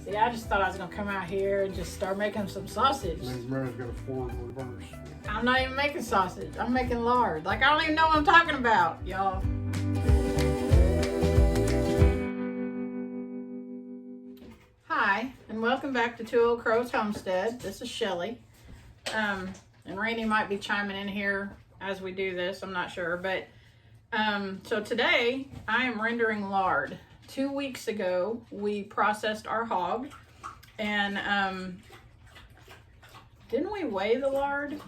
See, I just thought I was gonna come out here and just start making some sausage. Mary's got a Ford reverse. I'm not even making sausage. I'm making lard. Like, I don't even know what I'm talking about, y'all. Hi, and welcome back to Two Old Crows Homestead. This is Shelly. And Randy might be chiming in here as we do this. I'm not sure, but so today I am rendering lard. 2 weeks ago, we processed our hog, and didn't we weigh the lard?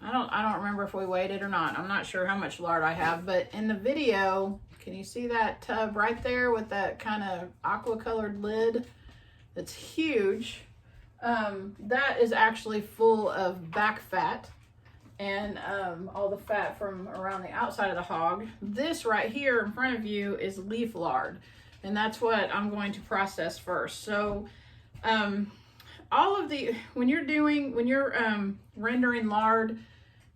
I don't remember if we weighed it or not. I'm not sure how much lard I have, but in the video, can you see that tub right there with that kind of aqua colored lid? It's huge. That is actually full of back fat and all the fat from around the outside of the hog. This right here in front of you is leaf lard, and that's what I'm going to process first. So when you're rendering lard,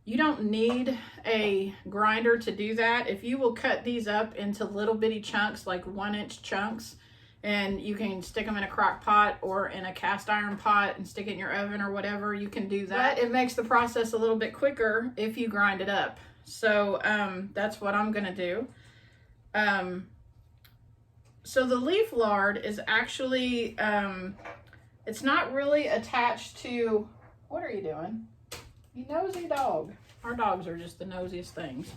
you don't need a grinder to do that. If you will cut these up into little bitty chunks, like 1-inch chunks, and you can stick them in a crock pot or in a cast iron pot and stick it in your oven or whatever, you can do that. But it makes the process a little bit quicker if you grind it up. So that's what I'm gonna do. So the leaf lard is actually, it's not really attached to, what are you doing? You nosy dog. Our dogs are just the nosiest things.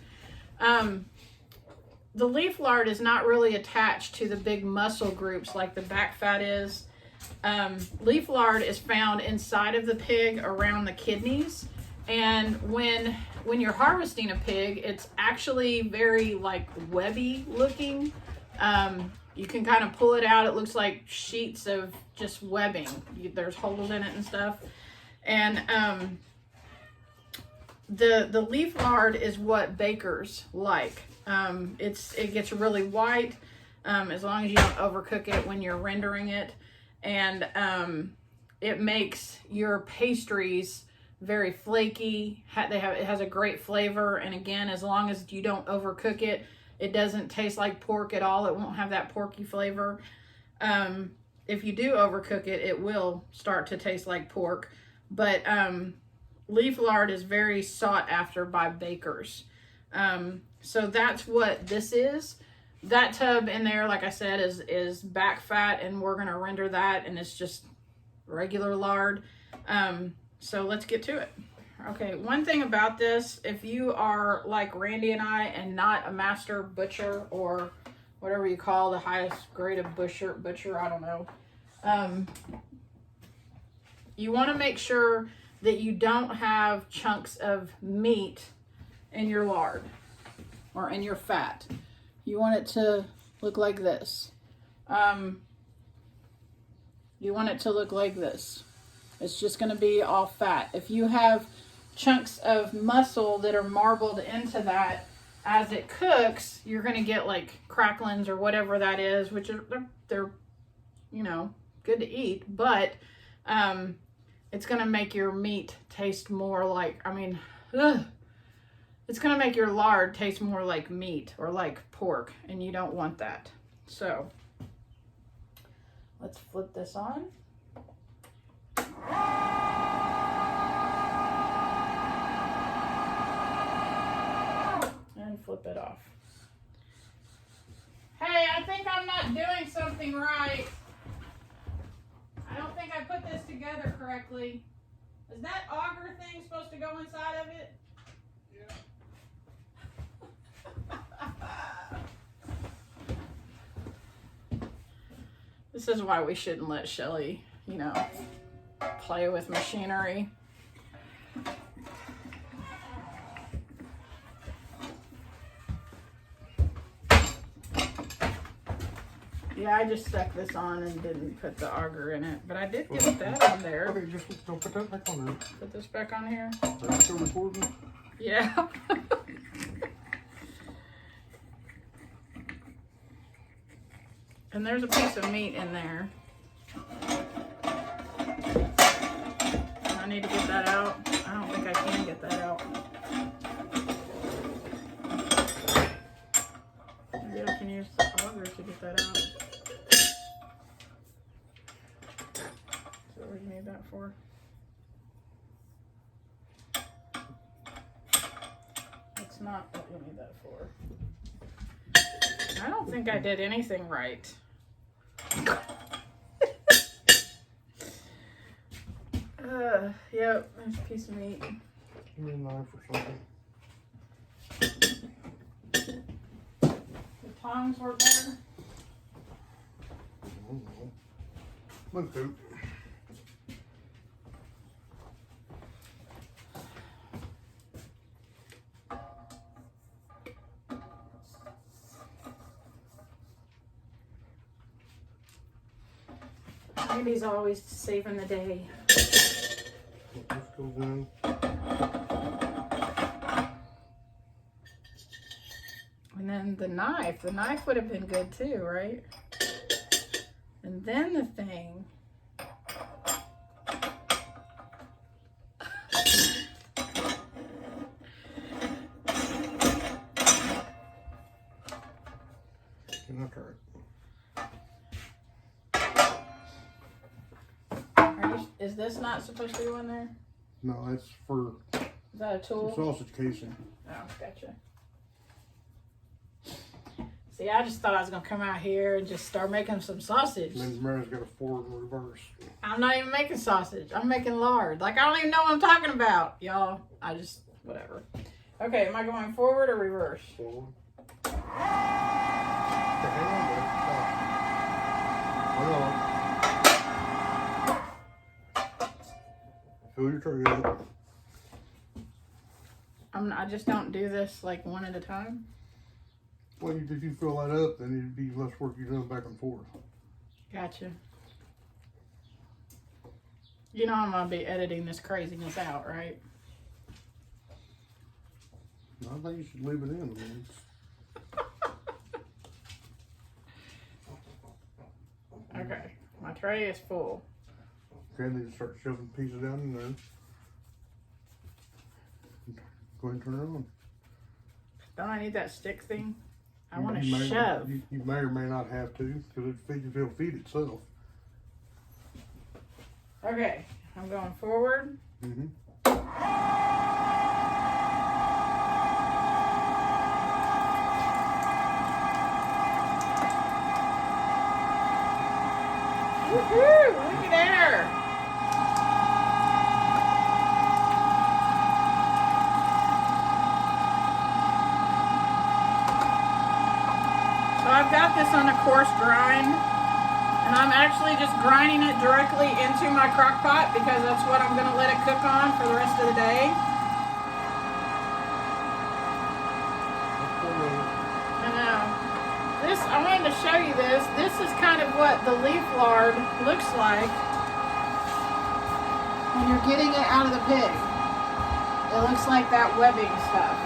The leaf lard is not really attached to the big muscle groups like the back fat is. Leaf lard is found inside of the pig around the kidneys. And when you're harvesting a pig, it's actually very like webby looking. You can kind of pull it out. It looks like sheets of just webbing. There's holes in it and stuff. And the leaf lard is what bakers like. It gets really white as long as you don't overcook it when you're rendering it, and it makes your pastries very flaky. It has a great flavor, and again, as long as you don't overcook it, it doesn't taste like pork at all. It won't have that porky flavor. If you do overcook it, it will start to taste like pork. But leaf lard is very sought after by bakers. So that's what this is. That tub in there, like I said, is back fat, and we're gonna render that, and it's just regular lard. So let's get to it. Okay, one thing about this, if you are like Randy and I and not a master butcher or whatever you call the highest grade of butcher, I don't know. You want to make sure that you don't have chunks of meat in your lard or in your fat. You want it to look like this. You want it to look like this. It's just going to be all fat. If you have chunks of muscle that are marbled into that as it cooks, you're going to get like cracklings or whatever that is, which are they're you know, good to eat, but it's going to make your meat taste more like, it's going to make your lard taste more like meat or like pork, and you don't want that. So let's flip this on. And flip it off. Hey, I think I'm not doing something right. I don't think I put this together correctly. Is that auger thing supposed to go inside of it? Yeah. This is why we shouldn't let Shelly, play with machinery. Yeah, I just stuck this on and didn't put the auger in it, but I did get that on there. Okay, just don't put that back on there. Put this back on here. Are you still recording? Yeah. And there's a piece of meat in there. I need to get that out. I don't think I can get that out. Maybe I can use the auger to get that out. that for? That's not what you need that for. I don't think I did anything right. Yep, there's a piece of meat. Give me a knife or something. The tongs work better. Look, dude. Andy's always saving the day. This goes in. And then the knife would have been good too, right? And then the thing. Can I try it? Is this not supposed to go in there? No, that's for Is that a tool? sausage casing. Oh, gotcha. See, I just thought I was gonna come out here and just start making some sausage. And then Mary's got a forward and reverse. I'm not even making sausage. I'm making lard. Like, I don't even know what I'm talking about, y'all. I just, whatever. Okay, am I going forward or reverse? Forward. Okay, hang on, babe. Hold on. Fill your tray up. I just don't do this like one at a time. Well, if you fill that up, then it'd be less work you're doing back and forth. Gotcha. You know I'm gonna be editing this craziness out, right? I think you should leave it in. I mean, Okay, my tray is full. okay, then you start shoving pieces down in there. Go ahead and turn it on. Don't I need that stick thing? I You- want to you may- shove. You may or may not have to, because it'll feed itself. Okay, I'm going forward. Mm-hmm. Woohoo! Looky there! So I've got this on a coarse grind, and I'm actually just grinding it directly into my crock pot because that's what I'm going to let it cook on for the rest of the day. I know. I wanted to show you this. This is kind of what the leaf lard looks like when you're getting it out of the pig. It looks like that webbing stuff.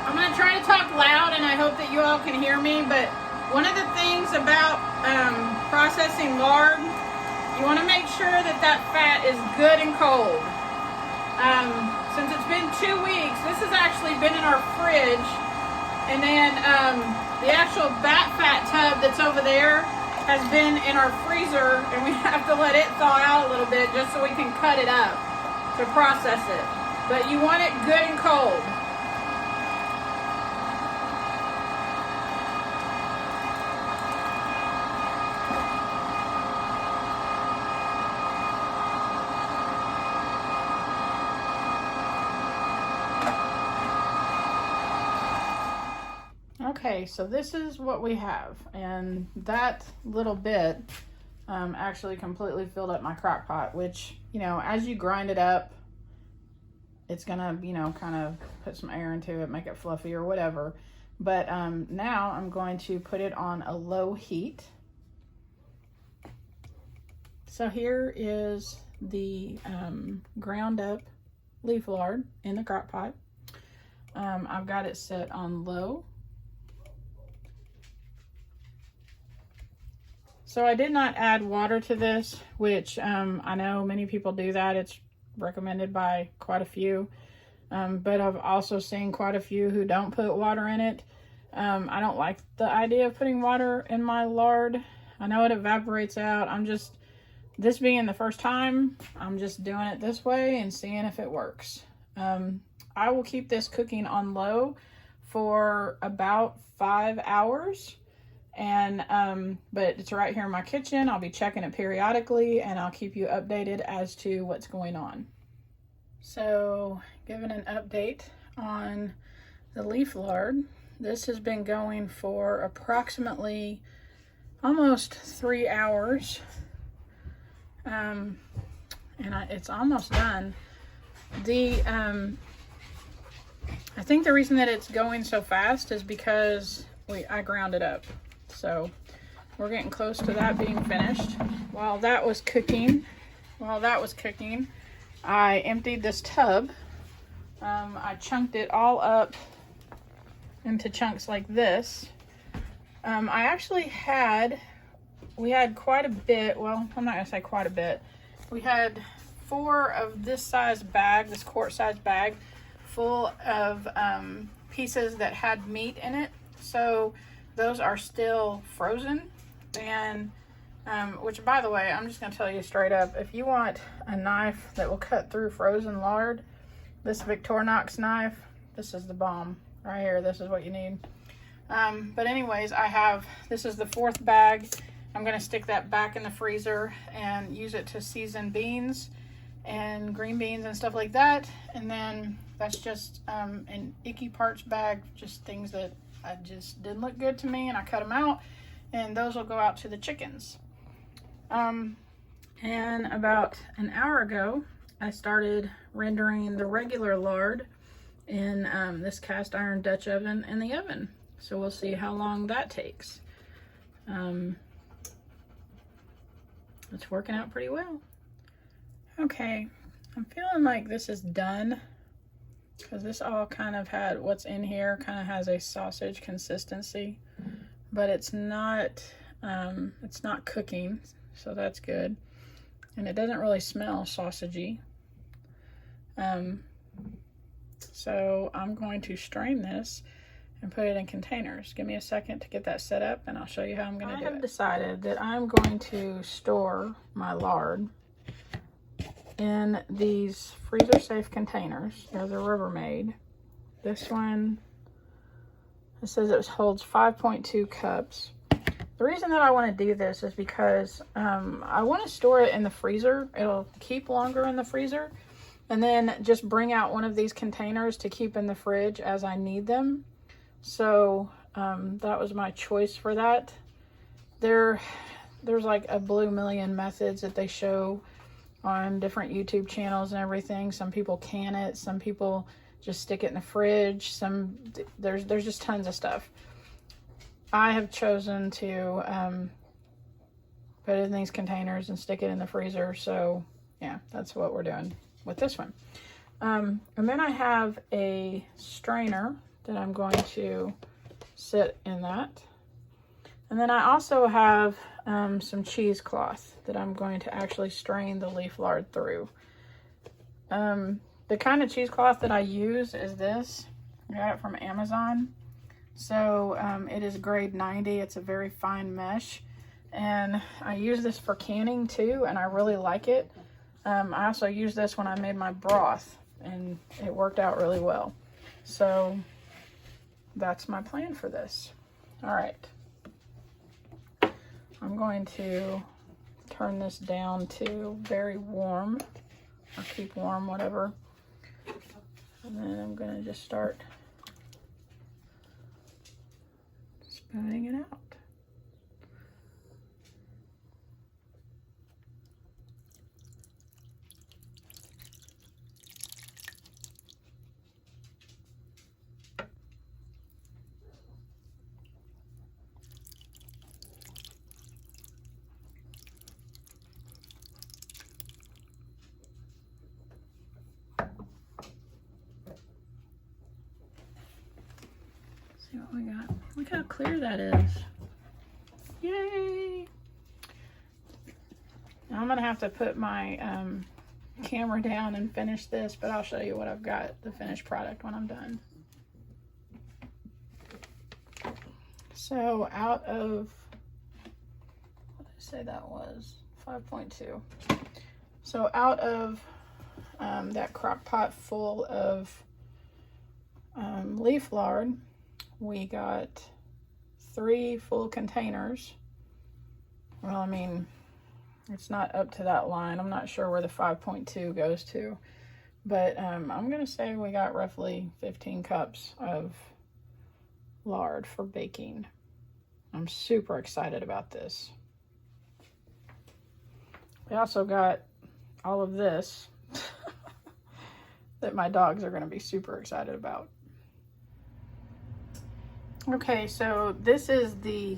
I'm going to try to talk loud, and I hope that you all can hear me, but one of the things about processing lard, you want to make sure that that fat is good and cold. Since it's been 2 weeks, this has actually been in our fridge, and then the actual bat fat tub that's over there has been in our freezer, and we have to let it thaw out a little bit just so we can cut it up to process it. But you want it good and cold. Okay, so this is what we have, and that little bit actually completely filled up my crock pot, which, you know, as you grind it up, it's gonna, you know, kind of put some air into it, make it fluffy or whatever. But now I'm going to put it on a low heat. So here is the ground up leaf lard in the crock pot. I've got it set on low. So I did not add water to this, which I know many people do that. It's recommended by quite a few. But I've also seen quite a few who don't put water in it. I don't like the idea of putting water in my lard. I know it evaporates out. This being the first time, I'm just doing it this way and seeing if it works. I will keep this cooking on low for about 5 hours. And but it's right here in my kitchen. I'll be checking it periodically, and I'll keep you updated as to what's going on. So, giving an update on the leaf lard. This has been going for approximately almost 3 hours. It's almost done. I think the reason that it's going so fast is because I ground it up. So we're getting close to that being finished. While that was cooking, I emptied this tub. I chunked it all up into chunks like this. We had quite a bit. Well, I'm not gonna say quite a bit. We had 4 of this size bag, this quart size bag, full of pieces that had meat in it. So those are still frozen. And which, by the way, I'm just gonna tell you straight up, if you want a knife that will cut through frozen lard, this Victorinox knife, this is the bomb right here. This is what you need. But anyways, this is the 4th bag. I'm gonna stick that back in the freezer and use it to season beans and green beans and stuff like that. And then that's just an icky parts bag, just things that just didn't look good to me, and I cut them out, and those will go out to the chickens. And about an hour ago, I started rendering the regular lard in this cast iron Dutch oven in the oven. So we'll see how long that takes. It's working out pretty well. Okay, I'm feeling like this is done, because this all kind of what's in here kind of has a sausage consistency, but it's not cooking, so that's good. And it doesn't really smell sausagey. So I'm going to strain this and put it in containers. Give me a second to get that set up, and I'll show you how I'm going to do it. I have decided that I'm going to store my lard in these freezer safe containers. They're the Rubbermaid. This one, it says it holds 5.2 cups. The reason that I want to do this is because I want to store it in the freezer. It'll keep longer in the freezer, and then just bring out one of these containers to keep in the fridge as I need them. So that was my choice for that. There's like a blue million methods that they show on different YouTube channels and everything. Some people can it, some people just stick it in the fridge, there's just tons of stuff. I have chosen to put it in these containers and stick it in the freezer. So yeah, that's what we're doing with this one. And then I have a strainer that I'm going to sit in that. And then I also have some cheesecloth that I'm going to actually strain the leaf lard through. The kind of cheesecloth that I use is this. I got it from Amazon. So it is grade 90. It's a very fine mesh. And I use this for canning too, and I really like it. I also used this when I made my broth, and it worked out really well. So that's my plan for this. All right. I'm going to turn this down to very warm, or keep warm, whatever. And then I'm going to just start spooning it out. See what we got. Look how clear that is. Yay! Now I'm gonna have to put my camera down and finish this, but I'll show you what I've got, the finished product, when I'm done. So out of, what did I say that was? 5.2. So out of that crock pot full of leaf lard, we got 3 full containers. Well, I mean, it's not up to that line. I'm not sure where the 5.2 goes to, but I'm gonna say we got roughly 15 cups of lard for baking. I'm super excited about this. We also got all of this that my dogs are going to be super excited about. Okay, so this is the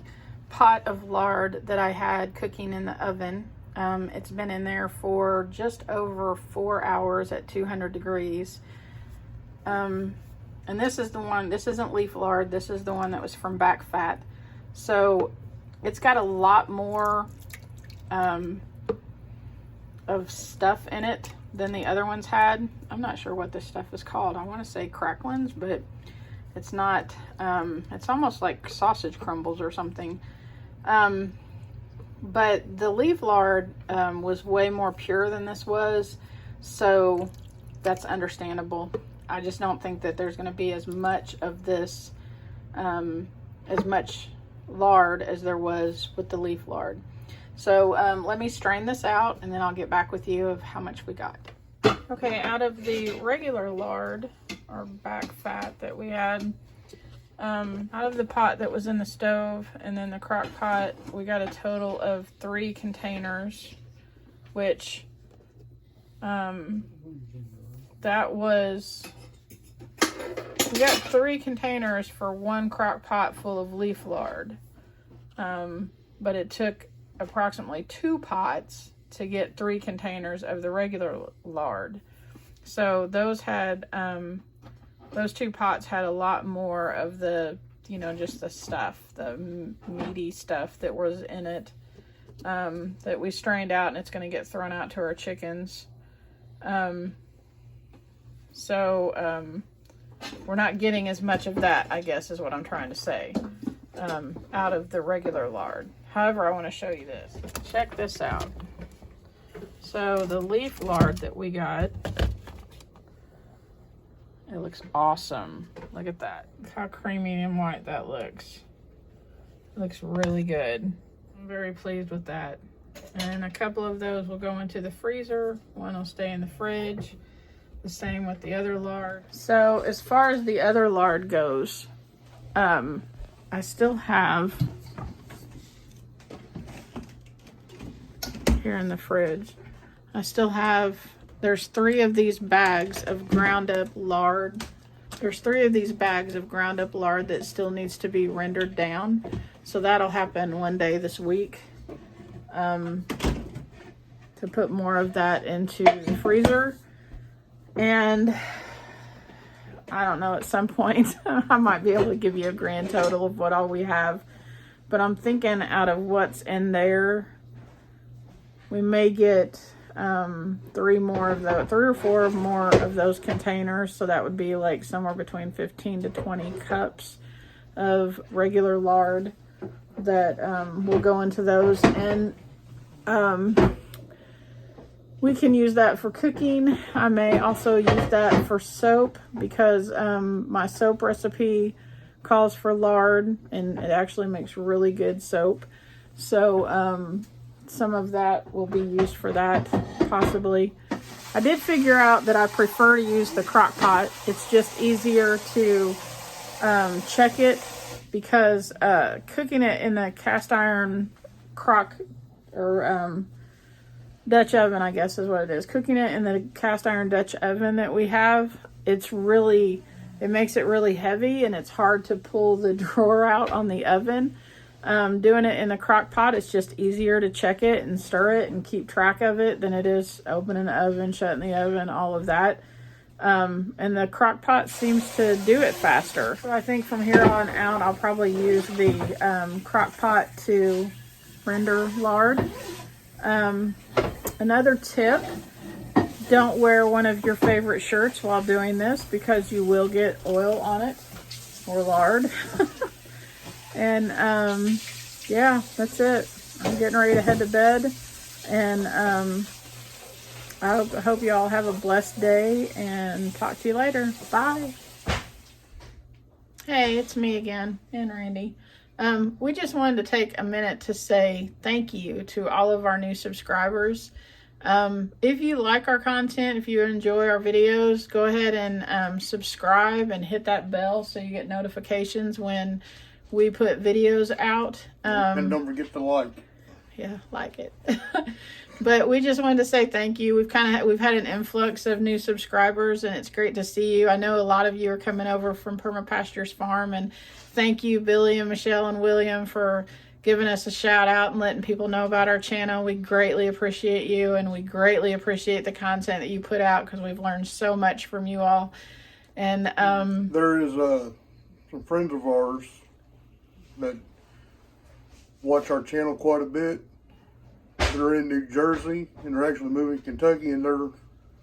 pot of lard that I had cooking in the oven. It's been in there for just over 4 hours at 200 degrees. And this is the one, this isn't leaf lard, this is the one that was from Back Fat. So it's got a lot more of stuff in it than the other ones had. I'm not sure what this stuff is called. I want to say cracklins, but it's not. It's almost like sausage crumbles or something. But the leaf lard was way more pure than this was, so that's understandable. I just don't think that there's going to be as much of this, as much lard as there was with the leaf lard. So let me strain this out and then I'll get back with you of how much we got. Okay, out of the regular lard or Back Fat that we had, out of the pot that was in the stove and then the crock pot, we got a total of 3 containers, which that was, we got 3 containers for 1 crock pot full of leaf lard, but it took approximately 2 pots to get 3 containers of the regular lard. So those had those 2 pots had a lot more of the, you know, just the stuff, the meaty stuff that was in it, that we strained out, and it's going to get thrown out to our chickens. We're not getting as much of that, I guess, is what I'm trying to say, out of the regular lard. However, I want to show you this. Check this out. So the leaf lard that we got, it looks awesome. Look at that. Look how creamy and white that looks. It looks really good. I'm very pleased with that. And a couple of those will go into the freezer. One will stay in the fridge. The same with the other lard. So as far as the other lard goes, I still have here in the fridge, I still have, there's 3 of these bags of ground up lard. There's 3 of these bags of ground up lard that still needs to be rendered down. So that'll happen one day this week. To put more of that into the freezer. And I don't know, at some point I might be able to give you a grand total of what all we have. But I'm thinking out of what's in there, we may get 3 or 4 more of those containers. So that would be like somewhere between 15 to 20 cups of regular lard that will go into those. And we can use that for cooking. I may also use that for soap because my soap recipe calls for lard and it actually makes really good soap. So some of that will be used for that, possibly. I did figure out that I prefer to use the crock pot. It's just easier to check it because cooking it in the cast iron crock or Dutch oven, I guess is what it is. Cooking it in the cast iron Dutch oven that we have, it makes it really heavy and it's hard to pull the drawer out on the oven. Doing it in the crock pot, it's just easier to check it and stir it and keep track of it than it is opening the oven, shutting the oven, all of that. And the crock pot seems to do it faster. So I think from here on out, I'll probably use the crock pot to render lard. Another tip don't wear one of your favorite shirts while doing this because you will get oil on it or lard. And yeah, that's it. I'm getting ready to head to bed, and I hope you all have a blessed day, and talk to you later. Bye. Hey, it's me again, and Randy. We just wanted to take a minute to say thank you to all of our new subscribers. If you like our content, if you enjoy our videos, go ahead and subscribe and hit that bell so you get notifications when we put videos out. And don't forget to like. Yeah, like it. But we just wanted to say thank you. We've had an influx of new subscribers, and it's great to see you. I know a lot of you are coming over from Permapastures Farm, and thank you, Billy and Michelle and William, for giving us a shout out and letting people know about our channel. We greatly appreciate you, and we greatly appreciate the content that you put out, because we've learned so much from you all. And there is some friends of ours that watch our channel quite a bit. They're in New Jersey, and they're actually moving to Kentucky, and their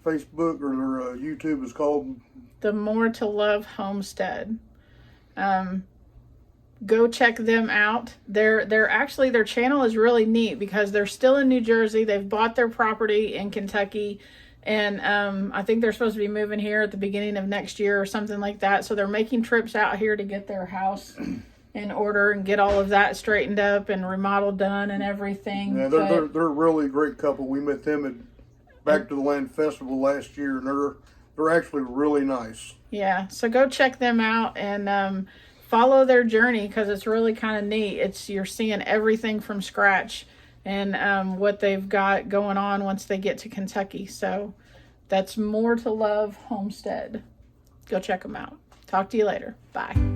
Facebook or their YouTube is called The More to Love Homestead. Go check them out. Their channel is really neat because they're still in New Jersey. They've bought their property in Kentucky, and I think they're supposed to be moving here at the beginning of next year or something like that. So they're making trips out here to get their house in order and get all of that straightened up and remodeled done and everything. Yeah, they're a really great couple. We met them at Back to the Land Festival last year, and they're actually really nice. Yeah, so go check them out and follow their journey, because it's really kind of neat. You're seeing everything from scratch, and what they've got going on once they get to Kentucky. So that's More to Love Homestead. Go check them out. Talk to you later. Bye.